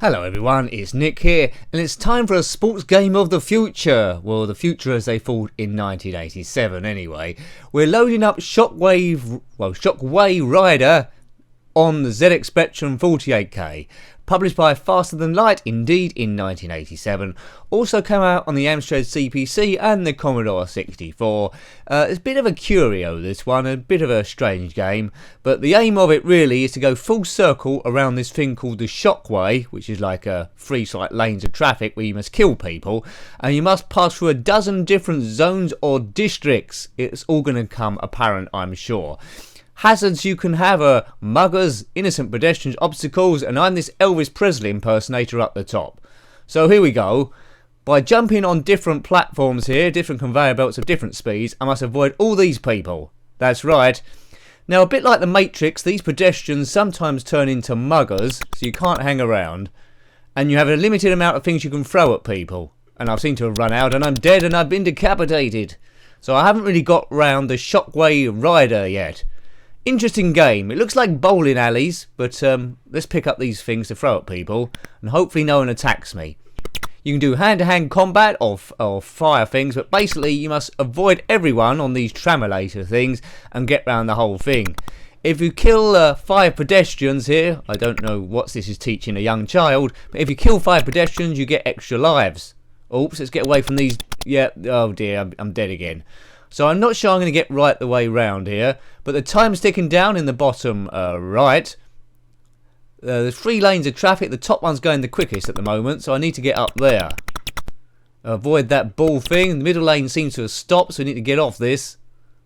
Hello everyone, it's Nick here, and it's time for a sports game of the future. Well, the future as they thought in 1987 anyway. We're loading up Shockway Rider on the ZX Spectrum 48K. Published by Faster Than Light, indeed, in 1987. Also came out on the Amstrad CPC and the Commodore 64. It's a bit of a curio, this one, a bit of a strange game. But the aim of it really is to go full circle around this thing called the Shockway, which is like three lanes of traffic where you must kill people. And you must pass through a dozen different zones or districts. It's all going to come apparent, I'm sure. Hazards you can have are muggers, innocent pedestrians, obstacles, and I'm this Elvis Presley impersonator up the top. So here we go. By jumping on different platforms here, different conveyor belts of different speeds, I must avoid all these people. That's right. Now, a bit like the Matrix, these pedestrians sometimes turn into muggers, so you can't hang around. And you have a limited amount of things you can throw at people. And I've seemed to have run out, and I'm dead, and I've been decapitated. So I haven't really got round the Shockway Rider yet. Interesting game. It looks like bowling alleys, but let's pick up these things to throw at people, and hopefully no one attacks me. You can do hand-to-hand combat or fire things, but basically you must avoid everyone on these tramolator things and get round the whole thing. If you kill 5 pedestrians here, I don't know what this is teaching a young child, but if you kill 5 pedestrians you get extra lives. Oops, let's get away from these. Yeah, oh dear, I'm dead again. So I'm not sure I'm going to get right the way round here, but the time's ticking down in the bottom right. There's 3 lanes of traffic, the top one's going the quickest at the moment, so I need to get up there. Avoid that ball thing, the middle lane seems to have stopped, so we need to get off this.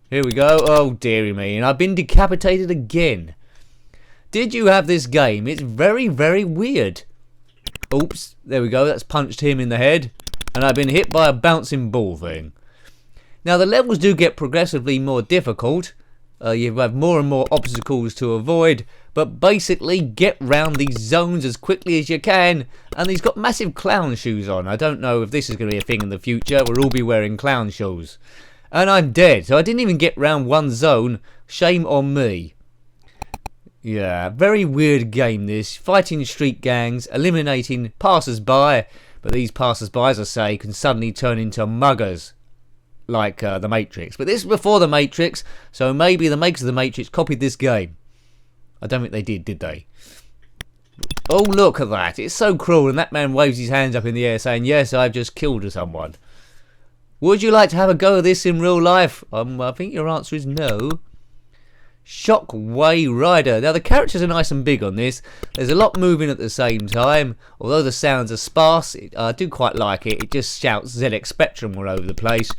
Here we go, oh dearie me, and I've been decapitated again. Did you have this game? It's very, very weird. Oops, there we go, that's punched him in the head, and I've been hit by a bouncing ball thing. Now the levels do get progressively more difficult, you have more and more obstacles to avoid, but basically get round these zones as quickly as you can, and he's got massive clown shoes on. I don't know if this is going to be a thing in the future, we'll all be wearing clown shoes. And I'm dead, so I didn't even get round one zone, shame on me. Yeah, very weird game this, fighting street gangs, eliminating passers-by, but these passers-by, as I say, can suddenly turn into muggers. Like the Matrix, but this is before the Matrix, so maybe the makers of the Matrix copied this game. I don't think they did they? Oh, look at that, it's so cruel, and that man waves his hands up in the air saying, yes, I've just killed someone. Would you like to have a go at this in real life? I think your answer is no. Shockway Rider. Now the characters are nice and big on this, there's a lot moving at the same time, although the sounds are sparse, I do quite like it, it just shouts ZX Spectrum all over the place.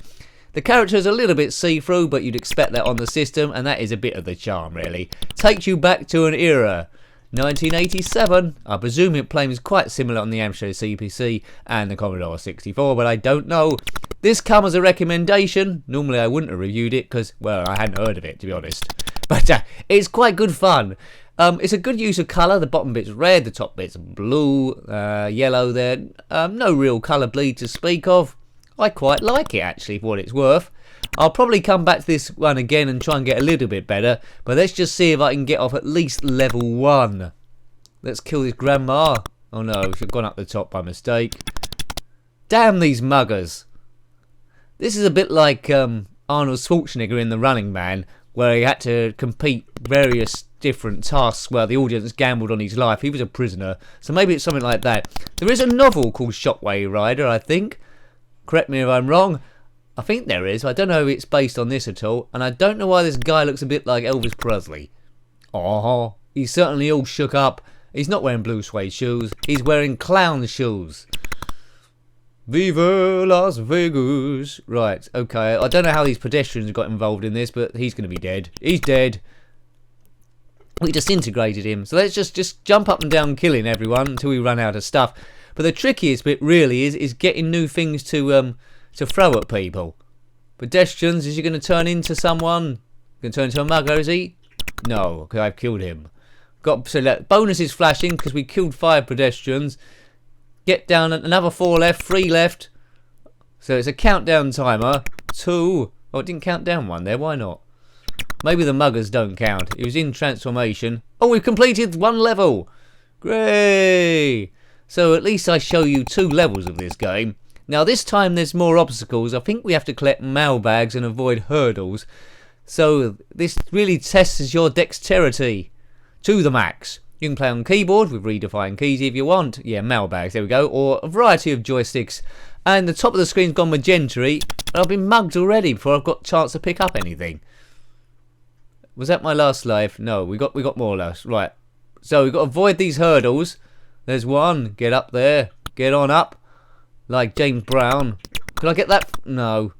The character's a little bit see-through, but you'd expect that on the system, and that is a bit of the charm, really. Takes you back to an era. 1987. I presume it plays quite similar on the Amstrad CPC and the Commodore 64, but I don't know. This comes as a recommendation. Normally I wouldn't have reviewed it, because, well, I hadn't heard of it, to be honest. But it's quite good fun. It's a good use of colour. The bottom bit's red, the top bit's blue, yellow there. No real colour bleed to speak of. I quite like it actually for what it's worth. I'll probably come back to this one again and try and get a little bit better, but let's just see if I can get off at least level 1. Let's kill this grandma. Oh no, she's gone up the top by mistake. Damn these muggers. This is a bit like Arnold Schwarzenegger in The Running Man, where he had to compete various different tasks where the audience gambled on his life. He was a prisoner, so maybe it's something like that. There is a novel called Shockway Rider, I think. Correct me if I'm wrong. I think there is. I don't know if it's based on this at all. And I don't know why this guy looks a bit like Elvis Presley. Oh, he's certainly all shook up. He's not wearing blue suede shoes. He's wearing clown shoes. Viva Las Vegas. Right, okay. I don't know how these pedestrians got involved in this, but he's going to be dead. He's dead. We disintegrated him. So let's just jump up and down killing everyone until we run out of stuff. But the trickiest bit really is getting new things to throw at people. Pedestrians, is he going to turn into someone? Going to turn into a mugger, is he? No, because I've killed him. Got so bonuses flashing because we killed 5 pedestrians. Get down, another 4 left, 3 left. So it's a countdown timer. 2. Oh, it didn't count down 1 there. Why not? Maybe the muggers don't count. It was in transformation. Oh, we've completed 1 level. Great. So at least I show you 2 levels of this game. Now this time there's more obstacles. I think we have to collect mailbags and avoid hurdles. So this really tests your dexterity to the max. You can play on keyboard with redefined keys if you want. Yeah, mailbags, there we go. Or a variety of joysticks. And the top of the screen's gone magenta-y. I've been mugged already before I've got a chance to pick up anything. Was that my last life? No, we got more left. Right. So we've got to avoid these hurdles. There's one. Get up there. Get on up. Like James Brown. Can I get that? No.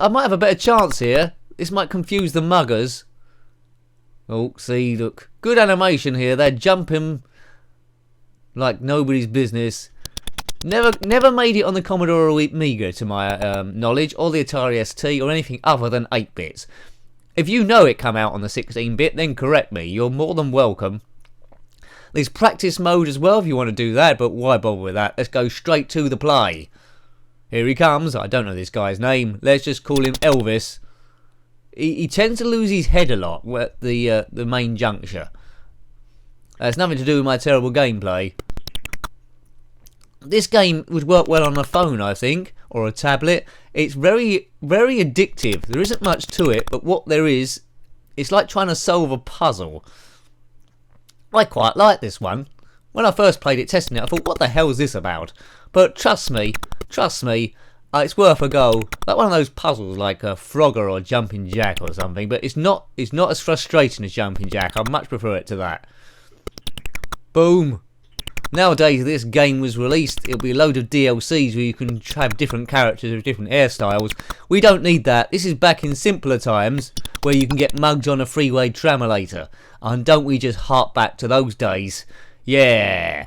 I might have a better chance here. This might confuse the muggers. Oh, see, look. Good animation here. They're jumping like nobody's business. Never made it on the Commodore or Amiga to my knowledge, or the Atari ST, or anything other than 8-bits. If you know it come out on the 16-bit, then correct me. You're more than welcome. There's practice mode as well if you want to do that, but why bother with that? Let's go straight to the play. Here he comes. I don't know this guy's name. Let's just call him Elvis. He tends to lose his head a lot at the main juncture. That's nothing to do with my terrible gameplay. This game would work well on a phone, I think, or a tablet. It's very, very addictive. There isn't much to it, but what there is, it's like trying to solve a puzzle. I quite like this one. When I first played it, testing it, I thought, what the hell is this about? But trust me, it's worth a go. Like one of those puzzles, like a Frogger or Jumping Jack or something. But it's not as frustrating as Jumping Jack. I much prefer it to that. Boom. Nowadays, this game was released. It'll be a load of DLCs where you can have different characters with different hairstyles. We don't need that. This is back in simpler times where you can get mugged on a freeway tramulator. And don't we just hark back to those days? Yeah.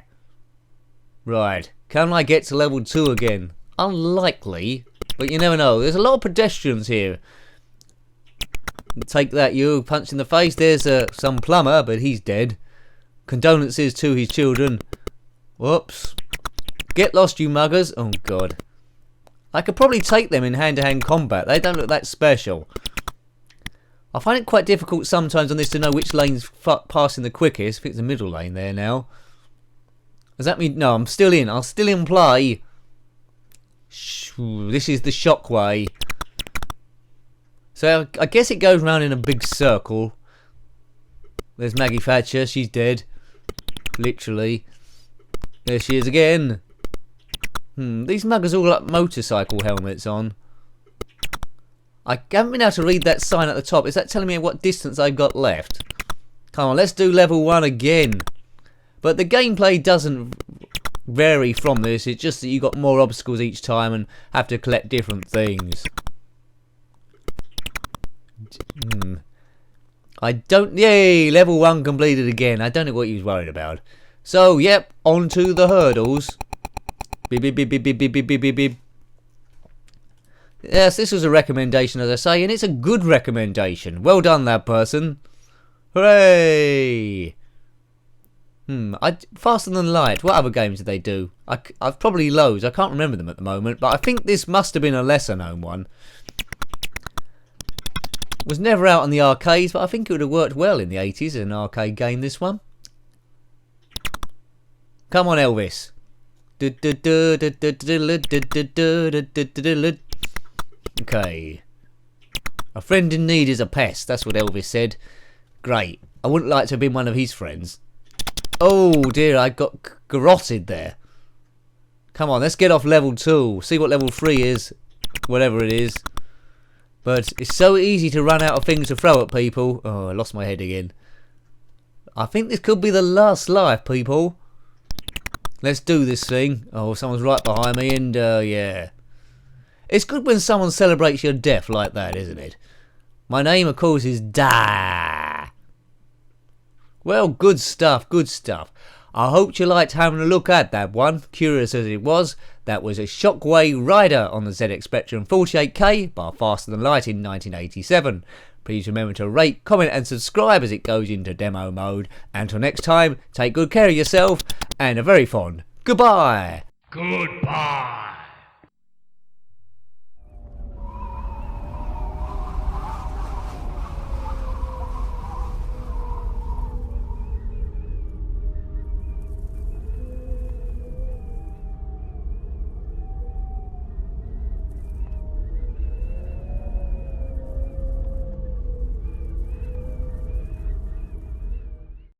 Right. Can I get to level 2 again? Unlikely, but you never know. There's a lot of pedestrians here. Take that, you. Punch in the face. There's some plumber, but he's dead. Condolences to his children. Whoops. Get lost, you muggers. Oh, God. I could probably take them in hand-to-hand combat. They don't look that special. I find it quite difficult sometimes on this to know which lane's passing the quickest. I think it's the middle lane there now. Does that mean... No, I'm still in. I'll still in play. This is the Shockway. So I guess it goes round in a big circle. There's Maggie Thatcher. She's dead. Literally. There she is again. These muggers all got motorcycle helmets on. I haven't been able to read that sign at the top. Is that telling me what distance I've got left? Come on, let's do level 1 again. But the gameplay doesn't vary from this. It's just that you got more obstacles each time and have to collect different things. I don't... Yay! Level 1 completed again. I don't know what you was worried about. So, yep, on to the hurdles. Beep, beep, beep, beep, beep, beep, beep, beep, beep. Yes, this was a recommendation, as I say, and it's a good recommendation. Well done, that person. Hooray! Faster Than Light. What other games did they do? I've probably loads. I can't remember them at the moment, but I think this must have been a lesser-known one. Was never out on the arcades, but I think it would have worked well in the 80s as an arcade game, this one. Come on, Elvis. Okay. A friend in need is a pest. That's what Elvis said. Great. I wouldn't like to have been one of his friends. Oh dear, I got garroted there. Come on, let's get off level 2. See what level 3 is. Whatever it is. But it's so easy to run out of things to throw at people. Oh, I lost my head again. I think this could be the last life, people. Let's do this thing. Oh, someone's right behind me and, yeah. It's good when someone celebrates your death like that, isn't it? My name, of course, is Da. Well, good stuff, good stuff. I hope you liked having a look at that one. Curious as it was, that was a Shockway Rider on the ZX Spectrum 48K by Faster Than Light in 1987. Please remember to rate, comment and subscribe as it goes into demo mode. Until next time, take good care of yourself and a very fond goodbye. Goodbye.